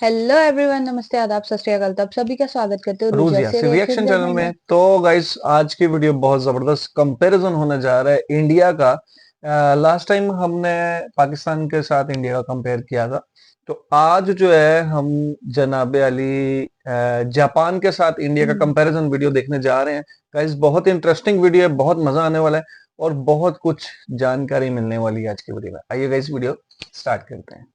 Hello everyone, नमस्ते, आदाब, सत श्री अकाल। तब सभी का स्वागत करते हो रूजिया से से रिएक्शन चैनल में। में। तो गाइस, आज की वीडियो बहुत जबरदस्त कंपैरिजन होने जा रहा है इंडिया का। लास्ट टाइम हमने पाकिस्तान के साथ इंडिया का कंपेयर किया था। तो आज जो है हम जनाबे अली जापान के साथ इंडिया का कंपैरिजन वीडियो देखने जा रहे हैं। गाइस, बहुत इंटरेस्टिंग वीडियो है, बहुत मजा आने वाला है और बहुत कुछ जानकारी मिलने वाली है आज की वीडियो में। आइए गाइस, वीडियो स्टार्ट करते हैं।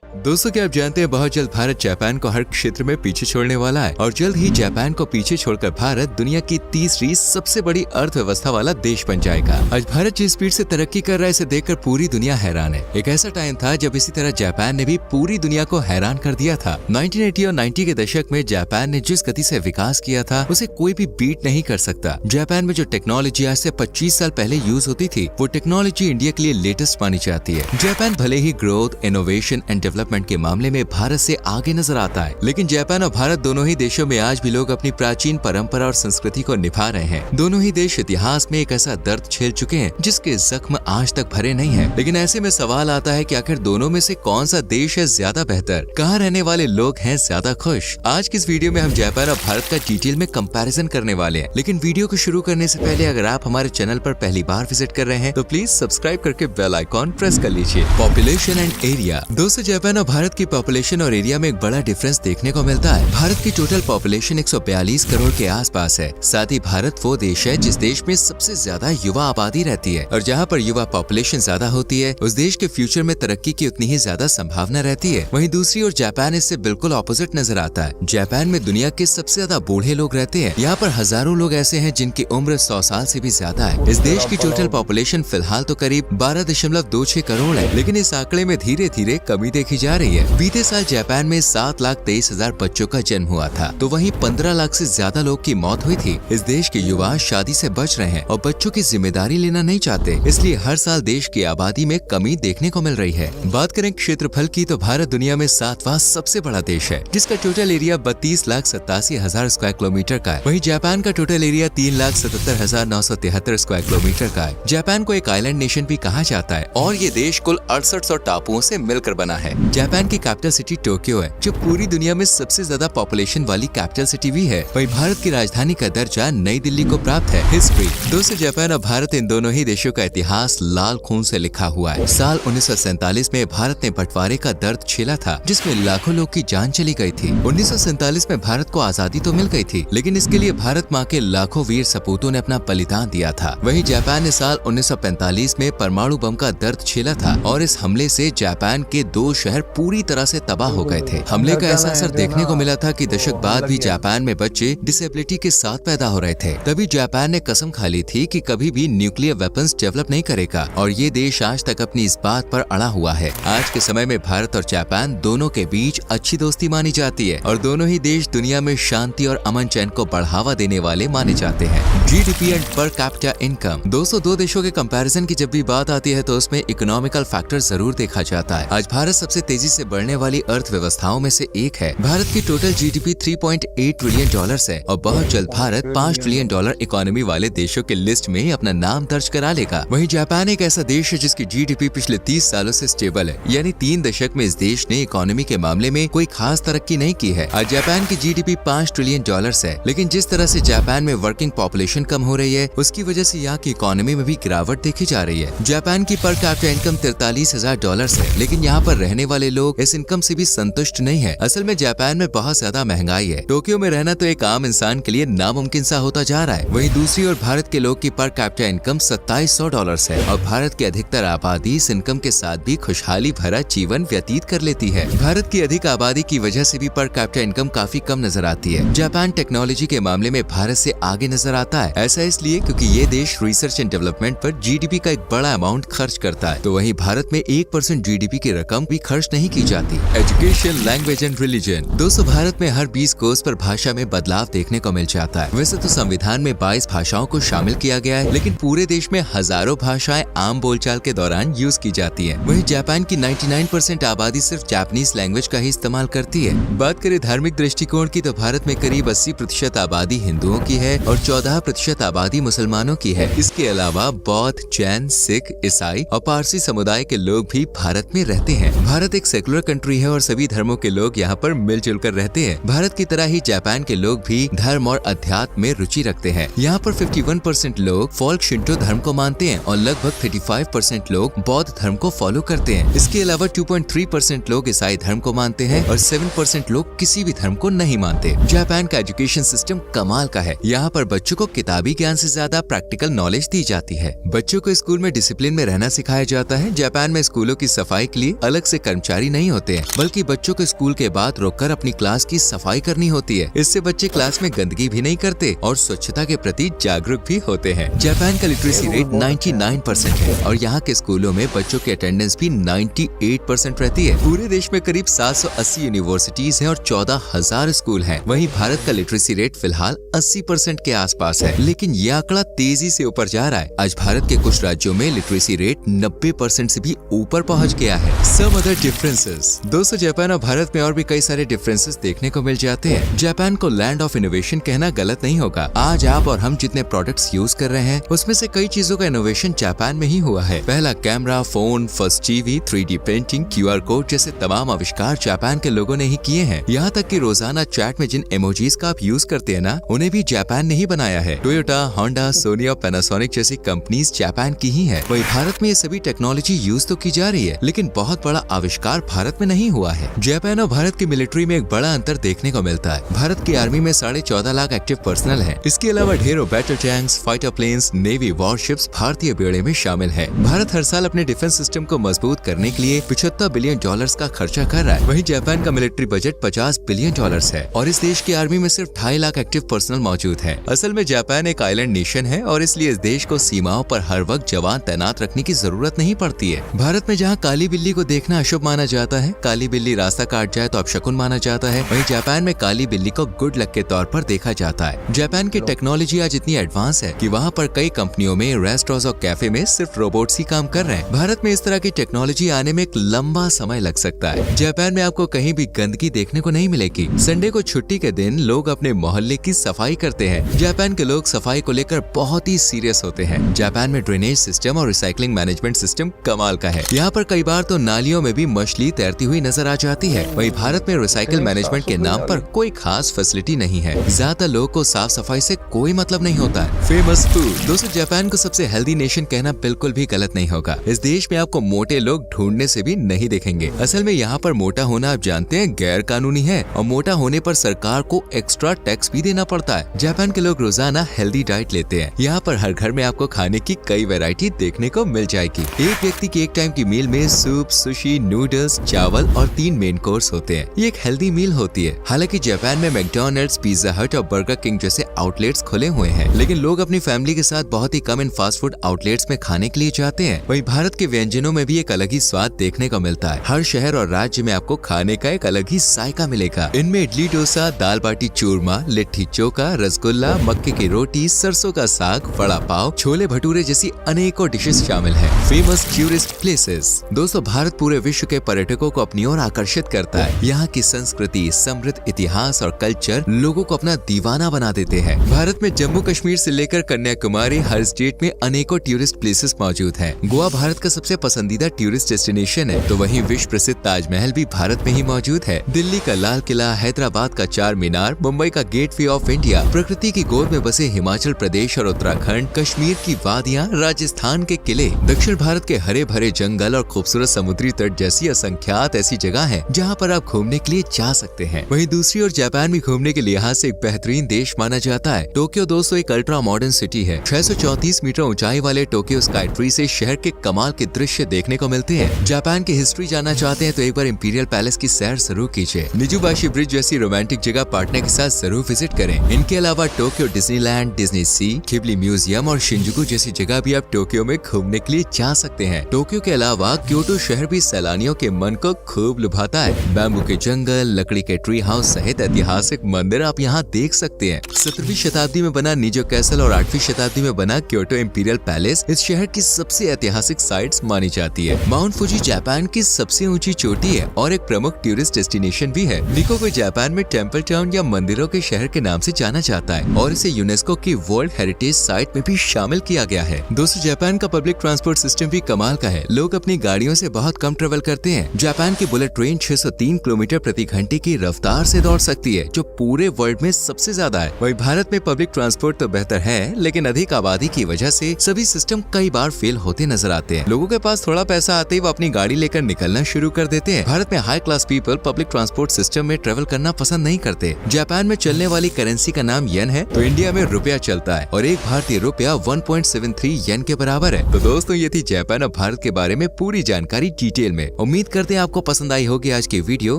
दोस्तों, क्या आप जानते हैं बहुत जल्द भारत जापान को हर क्षेत्र में पीछे छोड़ने वाला है और जल्द ही जापान को पीछे छोड़कर भारत दुनिया की तीसरी सबसे बड़ी अर्थव्यवस्था वाला देश बन जाएगा। आज भारत जिस स्पीड से तरक्की कर रहा है, इसे देखकर पूरी दुनिया हैरान है। एक ऐसा टाइम था जब इसी तरह जापान ने भी पूरी दुनिया को हैरान कर दिया था। 1980 और 90 के दशक में जापान ने जिस गति से विकास किया था उसे कोई भी बीट नहीं कर सकता। जापान में जो टेक्नोलॉजी आज से 25 साल पहले यूज होती थी, वो टेक्नोलॉजी इंडिया के लिए लेटेस्ट मानी जाती है। जापान भले ही ग्रोथ, इनोवेशन एंड डेवलपमेंट के मामले में भारत से आगे नजर आता है, लेकिन जापान और भारत दोनों ही देशों में आज भी लोग अपनी प्राचीन परंपरा और संस्कृति को निभा रहे हैं। दोनों ही देश इतिहास में एक ऐसा दर्द झेल चुके हैं जिसके जख्म आज तक भरे नहीं हैं। लेकिन ऐसे में सवाल आता है कि आखिर दोनों में से कौन सा देश है ज्यादा बेहतर, कहाँ रहने वाले लोग हैं ज्यादा खुश। आज की इस वीडियो में हम जापान और भारत का डिटेल में कंपैरिजन करने वाले हैं। लेकिन वीडियो को शुरू करने से पहले अगर आप हमारे चैनल पर पहली बार विजिट कर रहे हैं तो प्लीज सब्सक्राइब करके बेल आइकॉन प्रेस कर लीजिए। Population and area. दोस्तों, जापान और भारत की पॉपुलेशन और एरिया में एक बड़ा डिफरेंस देखने को मिलता है। भारत की टोटल पॉपुलेशन 142 करोड़ के आसपास है। साथ ही भारत वो देश है जिस देश में सबसे ज्यादा युवा आबादी रहती है, और जहाँ पर युवा पॉपुलेशन ज्यादा होती है उस देश के फ्यूचर में तरक्की की उतनी ही ज्यादा संभावना रहती है। वहीं दूसरी ओर जापान इससे बिल्कुल ऑपोजिट नजर आता है। जापान में दुनिया के सबसे ज्यादा बूढ़े लोग रहते हैं। यहाँ पर हजारों लोग ऐसे हैं जिनकी उम्र 100 साल से भी ज्यादा है। इस देश की टोटल पॉपुलेशन फिलहाल तो करीब 12.26 करोड़ है, लेकिन इस आंकड़े में धीरे धीरे कमी देखी जा रही है। बीते साल जापान में 7,23,000 बच्चों का जन्म हुआ था, तो वहीं 15 लाख से ज्यादा लोग की मौत हुई थी। इस देश के युवा शादी से बच रहे हैं और बच्चों की जिम्मेदारी लेना नहीं चाहते, इसलिए हर साल देश की आबादी में कमी देखने को मिल रही है। बात करें क्षेत्रफल की तो भारत दुनिया में 7वां सबसे बड़ा देश है, जिसका टोटल एरिया 32,87,000 स्क्वायर किलोमीटर का है। वहीं जापान का टोटल एरिया 3,77,973 स्क्वायर किलोमीटर का है। जापान को एक आइलैंड नेशन भी कहा जाता है और ये देश कुल 6800 टापुओं से मिलकर बना है। जापान की कैपिटल सिटी टोक्यो है, जो पूरी दुनिया में सबसे ज्यादा पॉपुलेशन वाली कैपिटल सिटी भी है। वहीं भारत की राजधानी का दर्जा नई दिल्ली को प्राप्त है। हिस्ट्री। दोस्तों, जापान और भारत इन दोनों ही देशों का इतिहास लाल खून से लिखा हुआ है। साल 1947 में भारत ने बंटवारे का दर्द झेला था, जिसमें लाखों लोग की जान चली गई थी। 1947 में भारत को आजादी तो मिल गई थी, लेकिन इसके लिए भारत माँ के लाखों वीर सपूतों ने अपना बलिदान दिया था। वहीं जापान ने साल 1945 में परमाणु बम का दर्द झेला था और इस हमले से जापान के 2 शहर पूरी तरह से तबाह हो गए थे। हमले का ऐसा असर देखने को मिला था कि दशक बाद भी जापान में बच्चे डिसेबिलिटी के साथ पैदा हो रहे थे। तभी जापान ने कसम खा ली थी कि कभी भी न्यूक्लियर वेपन्स डेवलप नहीं करेगा, और ये देश आज तक अपनी इस बात पर अड़ा हुआ है। आज के समय में भारत और जापान दोनों के बीच अच्छी दोस्ती मानी जाती है और दोनों ही देश दुनिया में शांति और अमन चैन को बढ़ावा देने वाले माने जाते हैं। GDP and per capita income. दोस्तों, दो देशों के कंपैरिजन की जब भी बात आती है तो उसमें इकोनॉमिकल फैक्टर जरूर देखा जाता है। आज भारत सबसे तेजी से बढ़ने वाली अर्थव्यवस्थाओं में से एक है। भारत की टोटल जीडीपी $3.8 ट्रिलियन है और बहुत जल्द भारत $5 ट्रिलियन इकोनॉमी वाले देशों के लिस्ट में अपना नाम दर्ज करा लेगा। वहीं जापान एक ऐसा देश है जिसकी जीडीपी पिछले 30 सालों से स्टेबल है, यानी 3 दशक में इस देश ने इकोनॉमी के मामले में कोई खास तरक्की नहीं की है। आज जापान की जीडीपी $5 ट्रिलियन है, लेकिन जिस तरह से जापान में वर्किंग पॉपुलेशन कम हो रही है, उसकी वजह से यहाँ की इकोनॉमी में भी गिरावट देखी जा रही है। जापान की पर कैपिटा इनकम $43,000 है, लेकिन यहाँ पर रहने वाले लोग इस इनकम से भी संतुष्ट नहीं है। असल में जापान में बहुत ज्यादा महंगाई है। टोक्यो में रहना तो एक आम इंसान के लिए नामुमकिन सा होता जा रहा है। वहीं दूसरी ओर भारत के लोग की पर कैपिटा इनकम $2700 है और भारत की अधिकतर आबादी इस इनकम के साथ भी खुशहाली भरा जीवन व्यतीत कर लेती है। भारत की अधिक आबादी की वजह से भी पर कैपिटा इनकम काफी कम नजर आती है। जापान टेक्नोलॉजी के मामले में भारत से आगे नजर आता है। ऐसा इसलिए क्योंकि ये देश रिसर्च एंड डेवलपमेंट पर जीडीपी का एक बड़ा अमाउंट खर्च करता है, तो वहीं भारत में 1% जीडीपी की रकम भी खर्च नहीं की जाती। Education, language and religion. दोस्तों, भारत में हर 20 कोस पर भाषा में बदलाव देखने को मिल जाता है। वैसे तो संविधान में 22 भाषाओं को शामिल किया गया है, लेकिन पूरे देश में हजारों भाषाएं आम बोलचाल के दौरान यूज की जाती हैं। वहीं जापान की 99% आबादी सिर्फ जापानीज लैंग्वेज का ही इस्तेमाल करती है। बात करें धार्मिक दृष्टिकोण की तो भारत में करीब 80% आबादी हिंदुओं की है और 14% आबादी मुसलमानों की है। इसके अलावा बौद्ध, जैन, सिख, ईसाई और पारसी समुदाय के लोग भी भारत में रहते हैं। भारत भारत एक सेकुलर कंट्री है और सभी धर्मों के लोग यहाँ पर मिलजुल कर रहते हैं। भारत की तरह ही जापान के लोग भी धर्म और अध्यात्म में रुचि रखते हैं। यहाँ पर 51% लोग फोल्क शिंटो धर्म को मानते हैं और लगभग 35% लोग बौद्ध धर्म को फॉलो करते हैं। इसके अलावा 2.3% लोग ईसाई धर्म को मानते हैं और 7% लोग किसी भी धर्म को नहीं मानते। जापान का एजुकेशन सिस्टम कमाल का है। यहाँ पर बच्चों को किताबी ज्ञान से ज्यादा प्रैक्टिकल नॉलेज दी जाती है। बच्चों को स्कूल में डिसिप्लिन में रहना सिखाया जाता है। जापान में स्कूलों की सफाई के लिए अलग से कर्मचारी नहीं होते हैं, बल्कि बच्चों को स्कूल के बाद रोककर अपनी क्लास की सफाई करनी होती है। इससे बच्चे क्लास में गंदगी भी नहीं करते और स्वच्छता के प्रति जागरूक भी होते हैं। जापान का लिटरेसी रेट 99% है और यहाँ के स्कूलों में बच्चों की अटेंडेंस भी 98% रहती है। पूरे देश में करीब 780 यूनिवर्सिटीज हैं और 14,000 स्कूल हैं। वहीं भारत का लिटरेसी रेट फिलहाल 80% के आसपास है, लेकिन ये आंकड़ा तेजी से ऊपर जा रहा है। आज भारत के कुछ राज्यों में लिटरेसी रेट 90% से भी ऊपर पहुंच गया है। Some other differences. दोस्तों, जापान और भारत में और भी कई सारे डिफरेंसेस देखने को मिल जाते हैं। जापान को लैंड ऑफ इनोवेशन कहना गलत नहीं होगा। आज आप और हम जितने प्रोडक्ट्स यूज कर रहे हैं उसमें से कई चीजों का इनोवेशन जापान में ही हुआ है। पहला camera, phone, first TV, 3D printing, QR code जैसे तमाम आविष्कार जापान के लोगों ने ही किए हैं। यहाँ तक कि रोजाना चैट में जिन इमोजीज का आप यूज करते हैं ना, उन्हें भी जापान ने ही बनाया है। टोयोटा, होंडा, सोनी और पैनासोनिक जैसी कंपनीज जापान की ही है। वही भारत में ये सभी टेक्नोलॉजी यूज तो की जा रही है, लेकिन बहुत बड़ा आविष्कार भारत में नहीं हुआ है। जापान और भारत की मिलिट्री में एक बड़ा अंतर देखने को मिलता है। भारत की आर्मी में 14.5 लाख एक्टिव पर्सनल है। इसके अलावा ढेरों battle tanks, fighter planes, navy warships भारतीय बेड़े में शामिल है। भारत हर साल अपने डिफेंस सिस्टम को मजबूत करने के लिए $75 बिलियन का खर्चा कर रहा है। वहीं जापान का मिलिट्री बजट $50 बिलियन है और इस देश की आर्मी में सिर्फ 2.5 लाख एक्टिव पर्सनल मौजूद है। असल में जापान एक आइलैंड नेशन है और इसलिए इस देश को सीमाओं पर हर वक्त जवान तैनात रखने की जरूरत नहीं पड़ती है। भारत में जहाँ काली बिल्ली को देखना अशुभ माना जाता है, काली बिल्ली रास्ता काट जाए तो अपशकुन माना जाता है, वहीं जापान में काली बिल्ली को गुड लक के तौर पर देखा जाता है। जापान की टेक्नोलॉजी आज इतनी एडवांस है कि वहाँ पर कई कंपनियों में रेस्टोरेंट्स और कैफे में सिर्फ रोबोट्स ही काम कर रहे हैं। भारत में इस तरह की टेक्नोलॉजी आने में एक लंबा समय लग सकता है। जापान में आपको कहीं भी गंदगी देखने को नहीं मिलेगी। संडे को छुट्टी के दिन लोग अपने मोहल्ले की सफाई करते हैं। जापान के लोग सफाई को लेकर बहुत ही सीरियस होते हैं। जापान में ड्रेनेज सिस्टम और रिसाइकलिंग मैनेजमेंट सिस्टम कमाल का है। यहाँ पर कई बार तो नालियों में भी मछली तैरती हुई नजर आ जाती है। वहीं भारत में रिसाइकल मैनेजमेंट के नाम पर कोई खास फैसिलिटी नहीं है। ज्यादा लोगों को साफ सफाई से कोई मतलब नहीं होता है। Famous food. दोस्तों, जापान को सबसे हेल्दी नेशन कहना बिल्कुल भी गलत नहीं होगा। इस देश में आपको मोटे लोग ढूंढने से भी नहीं देखेंगे। असल में यहाँ पर मोटा होना आप जानते हैं गैर कानूनी है और मोटा होने पर सरकार को एक्स्ट्रा टैक्स भी देना पड़ता है। जापान के लोग रोजाना हेल्दी डाइट लेते हैं। यहाँ पर हर घर में आपको खाने की कई वैरायटी देखने को मिल जाएगी। एक व्यक्ति की एक टाइम की मील में सूप, सुशी, नूडल्स, चावल और 3 मेन कोर्स होते हैं। ये एक हेल्दी मील होती है। हालांकि जापान में मैकडॉनल्ड्स, पिज्जा हट और बर्गर किंग जैसे आउटलेट्स खुले हुए हैं, लेकिन लोग अपनी फैमिली के साथ बहुत ही कम इन फास्ट फूड आउटलेट्स में खाने के लिए जाते हैं। वहीं भारत के व्यंजनों में भी एक अलग ही स्वाद देखने को मिलता है। हर शहर और राज्य में आपको खाने का एक अलग ही जायका मिलेगा। इनमें इडली डोसा, दाल बाटी चूरमा, लिट्टी चोखा, रसगुल्ला, मक्के की रोटी, सरसों का साग, वड़ा पाव, छोले भटूरे जैसी अनेकों डिशेस शामिल हैं। Famous tourist places. दोस्तों, भारत पूरे विश्व के पर्यटकों को अपनी ओर आकर्षित करता है। यहाँ की संस्कृति, समृद्ध इतिहास और कल्चर लोगों को अपना दीवाना बना देते हैं। भारत में जम्मू कश्मीर से लेकर कन्याकुमारी हर स्टेट में अनेकों टूरिस्ट प्लेसेस मौजूद हैं। गोवा भारत का सबसे पसंदीदा टूरिस्ट डेस्टिनेशन है, तो वहीं विश्व प्रसिद्ध ताजमहल भी भारत में ही मौजूद है। दिल्ली का लाल किला, हैदराबाद का चार मीनार, मुंबई का गेटवे ऑफ इंडिया, प्रकृति की गोद में बसे हिमाचल प्रदेश और उत्तराखंड, कश्मीर की वादियाँ, राजस्थान के किले, दक्षिण भारत के हरे भरे जंगल और खूबसूरत समुद्री तट जैसी असंख्यात ऐसी जगह है जहाँ पर आप घूमने के लिए जा सकते हैं। वहीं दूसरी ओर जापान भी घूमने के लिहाज से एक बेहतरीन देश माना जाता है। टोक्यो दोस्तों एक अल्ट्रा मॉडर्न सिटी है। 634 मीटर ऊंचाई वाले टोक्यो स्काई ट्री से शहर के कमाल के दृश्य देखने को मिलते हैं। जापान की हिस्ट्री जानना चाहते हैं तो एक बार इंपीरियल पैलेस की सैर जरूर कीजिए। निजुबाशी ब्रिज जैसी रोमांटिक जगह पार्टनर के साथ जरूर विजिट करें। इनके अलावा टोक्यो डिज्नीलैंड, डिज्नी सी, घिबली म्यूजियम और शिंजुकू जैसी जगह भी आप टोक्यो में घूमने के लिए जा सकते हैं। टोक्यो के अलावा क्योटो शहर भी सैलानियों के मन को खूब लुभाता है। बैम्बू के जंगल, लकड़ी के ट्री हाउस सहित ऐतिहासिक मंदिर आप यहाँ देख सकते हैं। 17वीं शताब्दी में बना निजो कैसल और 8वीं शताब्दी में बना क्योटो इंपीरियल पैलेस इस शहर की सबसे ऐतिहासिक साइट्स मानी जाती है। माउंट फुजी जापान की सबसे ऊंची चोटी है और एक प्रमुख टूरिस्ट डेस्टिनेशन भी है। निको को जापान में टेम्पल टाउन या मंदिरों के शहर के नाम से जाना जाता है और इसे यूनेस्को की वर्ल्ड हेरिटेज साइट में भी शामिल किया गया है। दोस्तों, जापान का पब्लिक ट्रांसपोर्ट सिस्टम भी कमाल का है। लोग अपनी गाड़ियों से बहुत कम ट्रेवल करते हैं। जापान की बुलेट ट्रेन 603 किलोमीटर प्रति घंटे की रफ्तार से दौड़ सकती है, जो पूरे वर्ल्ड में सबसे ज्यादा है। वहीं भारत में पब्लिक ट्रांसपोर्ट तो बेहतर है, लेकिन अधिक आबादी की वजह से सभी सिस्टम कई बार फेल होते नजर आते हैं। लोगों के पास थोड़ा पैसा आते ही वो अपनी गाड़ी लेकर निकलना शुरू कर देते हैं। भारत में high class people public transport system में ट्रेवल करना पसंद नहीं करते। जापान में चलने वाली करेंसी का नाम येन है, तो इंडिया में रुपया चलता है और एक भारतीय रुपया 1.73 येन के बराबर है। तो दोस्तों, ये थी जापान और भारत के बारे में पूरी जानकारी डिटेल में। उम्मीद करते हैं आपको पसंद आई होगी आज की वीडियो।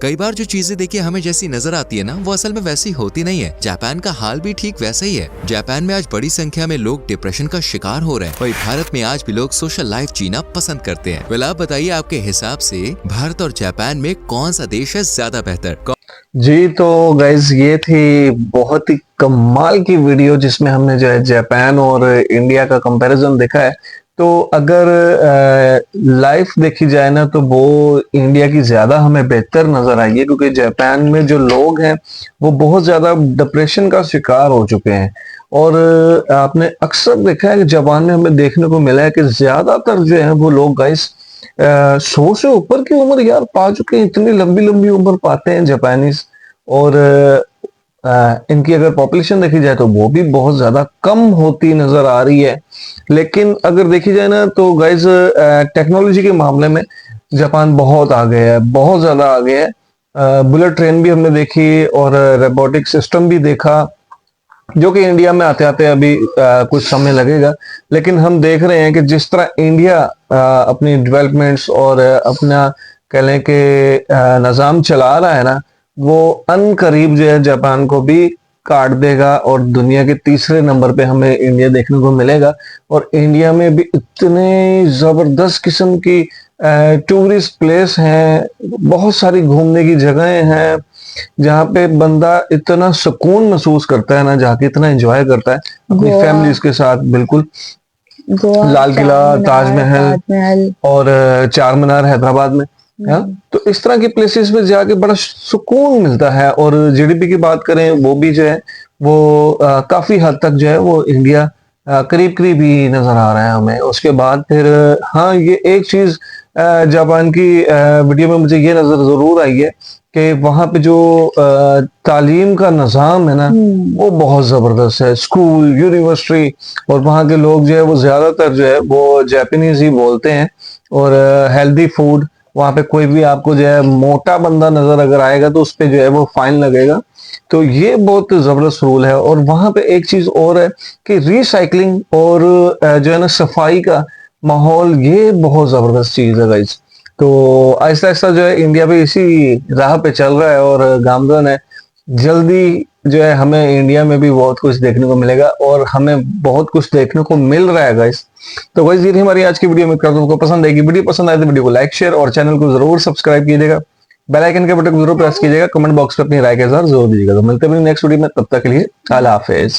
कई बार जो चीजें देखिए हमें जैसी नजर आती है ना, वो असल में वैसी होती नहीं है। जापान का हाल भी ठीक वैसा ही है। जापान में आज बड़ी संख्या में लोग डिप्रेशन का शिकार हो रहे हैं। वहीं भारत में आज भी लोग सोशल लाइफ जीना पसंद करते हैं। वेल, आप बताइए आपके हिसाब से भारत और जापान में कौन सा देश है ज्यादा बेहतर? जी तो गाइज, ये थी बहुत ही कमाल की वीडियो जिसमें हमने जो है जापान और इंडिया का कंपैरिजन देखा है। तो अगर लाइफ देखी जाए ना, तो वो इंडिया की ज्यादा हमें बेहतर नजर आई है, क्योंकि जापान में जो लोग हैं वो बहुत ज्यादा डिप्रेशन का शिकार हो चुके हैं। और आपने अक्सर देखा है कि जापान में हमें देखने को मिला है कि ज्यादातर जो है वो लोग गाइस 100 से ऊपर की उम्र यार पा चुके हैं। इतनी लंबी लंबी उम्र पाते हैं जापानीज। और इनकी अगर पॉपुलेशन देखी जाए तो वो भी बहुत ज्यादा कम होती नजर आ रही है। लेकिन अगर देखी जाए ना, तो गाइज टेक्नोलॉजी के मामले में जापान बहुत आगे है, बहुत ज्यादा आगे है। बुलेट ट्रेन भी हमने देखी और रोबोटिक सिस्टम भी देखा, जो कि इंडिया में आते आते अभी कुछ समय लगेगा। लेकिन हम देख रहे हैं कि जिस तरह इंडिया अपनी डेवलपमेंट्स और अपना कह लें कि निज़ाम चला रहा है ना, वो अनकरीब जो है जापान को भी काट देगा और दुनिया के तीसरे नंबर पे हमें इंडिया देखने को मिलेगा। और इंडिया में भी इतने जबरदस्त किस्म की टूरिस्ट प्लेस हैं, बहुत सारी घूमने की जगहें हैं जहाँ पे बंदा इतना सुकून महसूस करता है ना, जाके इतना एंजॉय करता है अपनी फैमिलीज के साथ। बिल्कुल, लाल किला, ताजमहल और चार मीनार हैदराबाद में। तो इस तरह की प्लेसेस में जाके बड़ा सुकून मिलता है। और जीडीपी की बात करें, वो भी जो है वो काफी हद तक जो है वो इंडिया करीब करीब ही नजर आ रहा है हमें। उसके बाद फिर हाँ, ये एक चीज जापान की वीडियो में मुझे ये नजर जरूर आई है कि वहां पे जो तालीम का निज़ाम है ना, वो बहुत जबरदस्त है। स्कूल, यूनिवर्सिटी, और वहाँ के लोग जो है वो ज्यादातर जो है वो जापानीज ही बोलते हैं। और हेल्दी फूड, वहाँ पे कोई भी आपको जो है मोटा बंदा नजर अगर आएगा तो उस पे जो है वो फाइन लगेगा। तो ये बहुत जबरदस्त रूल है। और वहां पे एक चीज और है कि रिसाइकलिंग और जो है ना सफाई का माहौल, ये बहुत जबरदस्त चीज है गाइस। तो आहिस्ता आहिस्ता जो है इंडिया भी इसी राह पे चल रहा है और गामजन है। जल्दी जो है हमें इंडिया में भी बहुत कुछ देखने को मिलेगा और हमें बहुत कुछ देखने को मिल रहा है गाइस। तो गाइस, ये थी हमारी आज की वीडियो में। करता हूं आपको पसंद आएगी। वीडियो पसंद आए तो वीडियो को लाइक, शेयर और चैनल को जरूर सब्सक्राइब कीजिएगा। बेल आइकन के बटन को जरूर प्रेस कीजिएगा। कमेंट बॉक्स पे अपनी राय के साथ जरूर दीजिएगा। तो मिलते हैं नेक्स्ट वीडियो में, तब तक के लिए अल्लाह हाफिज।